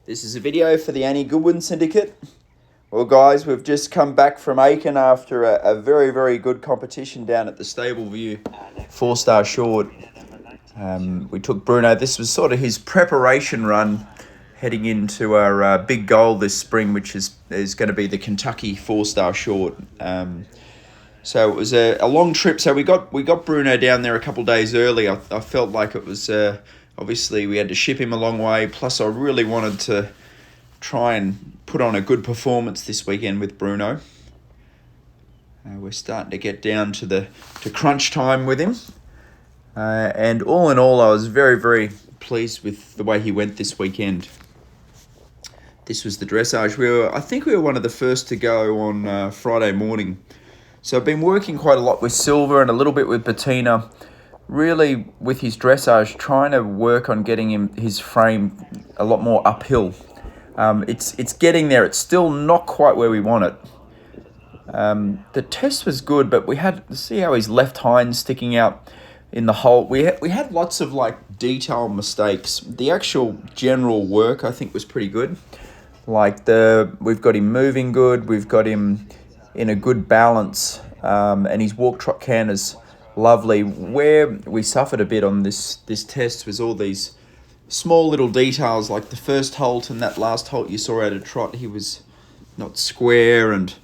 This is a video for the Annie Goodwin Syndicate. Well guys, we've just come back from Aiken after a very, very good competition down at the Stable View 4-star short. We took Bruno. This was sort of his preparation run heading into our big goal this spring, which is going to be the Kentucky 4-star short. So it was a long trip. So we got Bruno down there a couple of days early. I felt like it was obviously we had to ship him a long way. Plus, I really wanted to try and put on a good performance this weekend with Bruno. We're starting to get down to crunch time with him. And all in all, I was very, very pleased with the way he went this weekend. This was the dressage. I think we were one of the first to go on Friday morning. So I've been working quite a lot with Silver and a little bit with Bettina, really with his dressage, trying to work on getting his frame a lot more uphill. It's getting there. It's still not quite where we want it. The test was good, but we had to see how his left hind sticking out in the hole. We had lots of like detail mistakes. The actual general work I think was pretty good. Like we've got him moving good. We've got him in a good balance, and his walk trot canter's lovely. Where we suffered a bit on this test was all these small little details, like the first halt and that last halt you saw out of trot. He was not square, and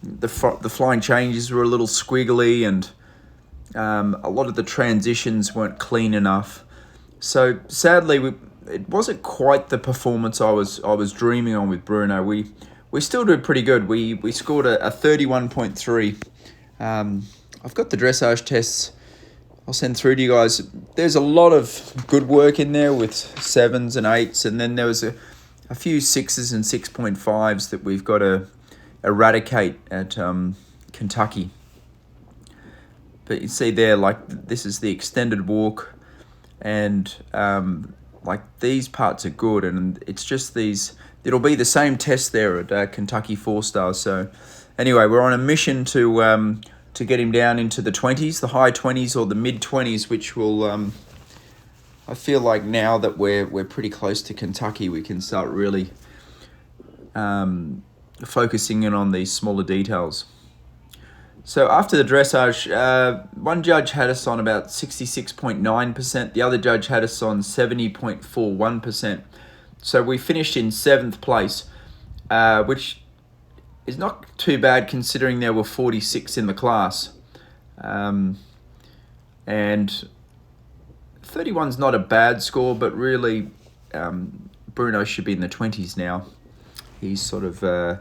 the flying changes were a little squiggly, and a lot of the transitions weren't clean enough. So sadly, it wasn't quite the performance I was dreaming on with Bruno. We still did pretty good. We scored a 31.3. I've got the dressage tests I'll send through to you guys. There's a lot of good work in there with 7s and 8s, and then there was a few 6s and 6.5s that we've got to eradicate at Kentucky. But you see there, like, this is the extended walk, and like these parts are good, and it's just these. It'll be the same test there at Kentucky 4-stars. So anyway, we're on a mission to get him down into the 20s, the high 20s or the mid 20s, which will. I feel like now that we're pretty close to Kentucky, we can start really focusing in on these smaller details. So after the dressage, one judge had us on about 66.9%. The other judge had us on 70.41%. So we finished in 7th place, which is not too bad considering there were 46 in the class. And 31's not a bad score, but really Bruno should be in the 20s now. He's sort of,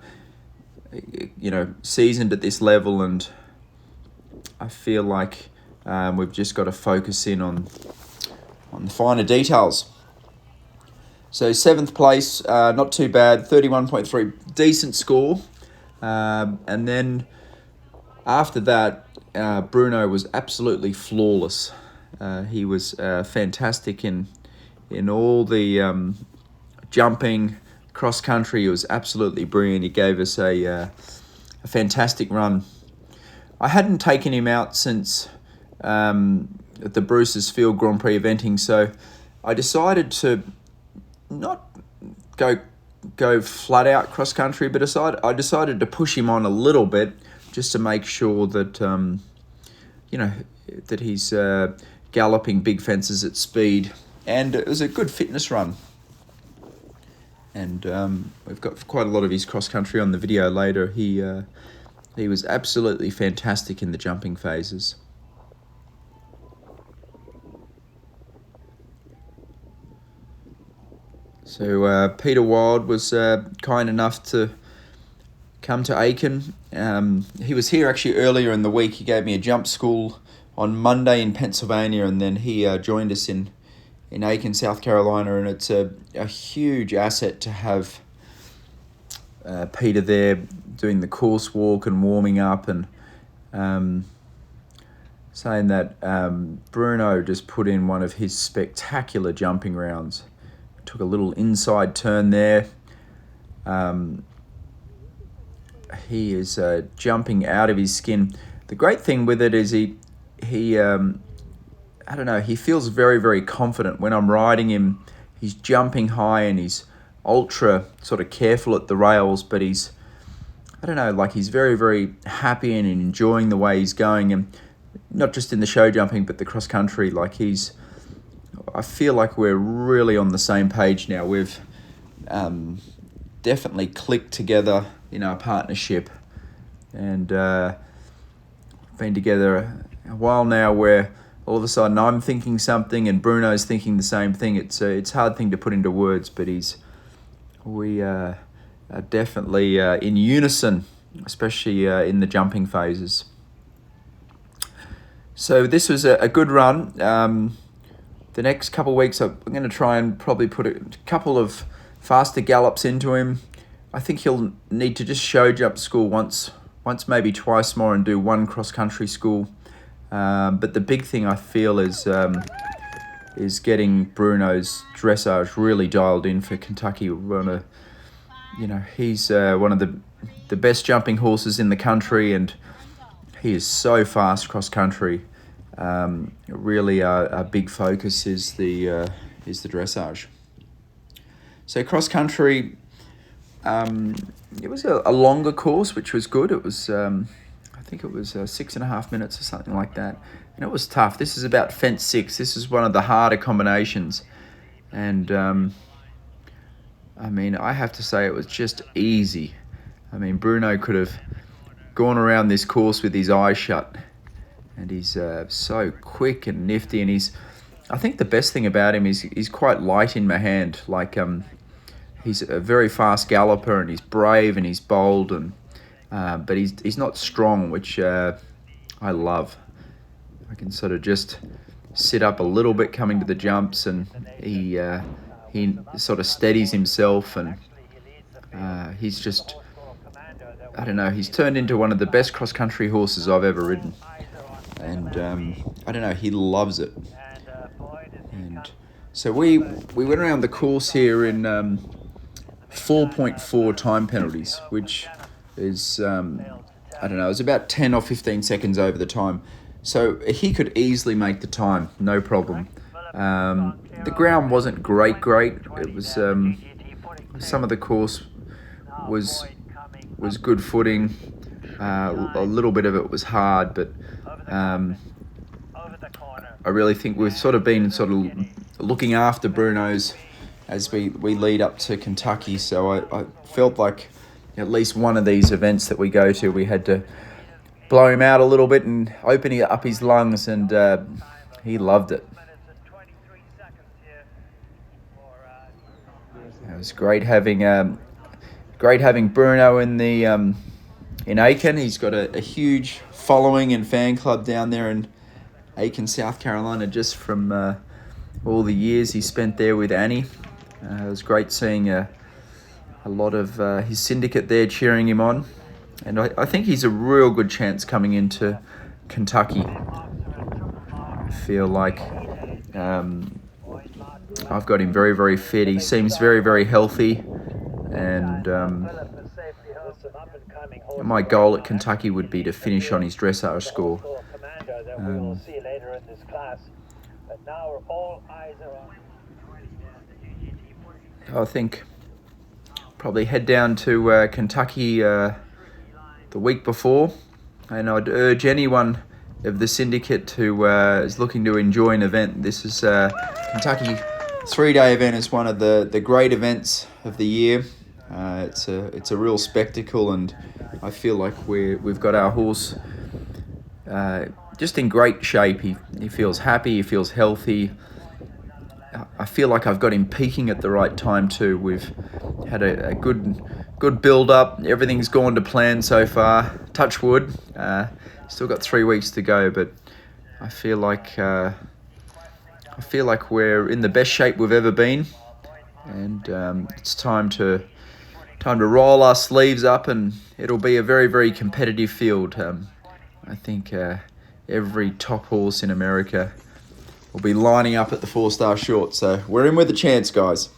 seasoned at this level, and I feel like we've just got to focus in on the finer details. So 7th place, not too bad, 31.3, decent score. And then after that, Bruno was absolutely flawless. He was fantastic in all the jumping, cross country. He was absolutely brilliant. He gave us a fantastic run. I hadn't taken him out since the Bruce's Field Grand Prix eventing, so I decided to not go flat out cross country, but I decided to push him on a little bit just to make sure that that he's galloping big fences at speed, and it was a good fitness run. And we've got quite a lot of his cross country on the video later. He was absolutely fantastic in the jumping phases. So Peter Wild was kind enough to come to Aiken. He was here actually earlier in the week. He gave me a jump school on Monday in Pennsylvania, and then he joined us in Aiken, South Carolina, and it's a huge asset to have Peter there doing the course walk and warming up, and saying that Bruno just put in one of his spectacular jumping rounds. Took a little inside turn there. He is jumping out of his skin. The great thing with it is he I don't know, he feels very, very confident when I'm riding him. He's jumping high and he's ultra sort of careful at the rails, but he's, I don't know, like he's very, very happy and enjoying the way he's going, and not just in the show jumping, but the cross country. Like I feel like we're really on the same page now. We've definitely clicked together in our partnership, and been together a while now, where all of a sudden I'm thinking something and Bruno's thinking the same thing. It's a hard thing to put into words, but we are definitely in unison, especially in the jumping phases. So this was a good run. The next couple of weeks, I'm going to try and probably put a couple of faster gallops into him. I think he'll need to just show jump school once, maybe twice more, and do one cross-country school. But the big thing I feel is getting Bruno's dressage really dialed in for Kentucky. He's one of the best jumping horses in the country, and he is so fast cross-country. Really, our big focus is the dressage. So cross-country, it was a longer course, which was good. It was, I think it was 6.5 minutes or something like that. And it was tough. This is about fence 6. This is one of the harder combinations. And, I have to say it was just easy. Bruno could have gone around this course with his eyes shut. And he's so quick and nifty. And I think the best thing about him is he's quite light in my hand. Like, he's a very fast galloper, and he's brave and he's bold, and but he's not strong, which I love. I can sort of just sit up a little bit coming to the jumps, and he sort of steadies himself, and he's just, I don't know, he's turned into one of the best cross-country horses I've ever ridden. And I don't know, he loves it. And so we went around the course here in 4.4 time penalties, which is, I don't know, it was about 10 or 15 seconds over the time. So he could easily make the time, no problem. The ground wasn't great. It was, some of the course was good footing. A little bit of it was hard, but I really think we've sort of been looking after Bruno's as we lead up to Kentucky. So I felt like at least one of these events that we go to, we had to blow him out a little bit and open up his lungs, and he loved it. It was great having Bruno in the in Aiken. He's got a huge following and fan club down there in Aiken, South Carolina, just from all the years he spent there with Annie. It was great seeing a lot of his syndicate there cheering him on. And I think he's a real good chance coming into Kentucky. I feel like I've got him very, very fit. He seems very, very healthy. And my goal at Kentucky would be to finish on his dressage score. I think probably head down to Kentucky the week before, and I'd urge anyone of the syndicate who is looking to enjoy an event. This is Kentucky 3-day event. Is one of the great events of the year. It's a real spectacle, and I feel like we've got our horse just in great shape. He feels happy, he feels healthy. I feel like I've got him peaking at the right time too. We've had a good build up. Everything's gone to plan so far. Touch wood. Still got 3 weeks to go, but I feel like we're in the best shape we've ever been, and it's time to roll our sleeves up, and it'll be a very, very competitive field. I think every top horse in America will be lining up at the 4-star short, so we're in with a chance, guys.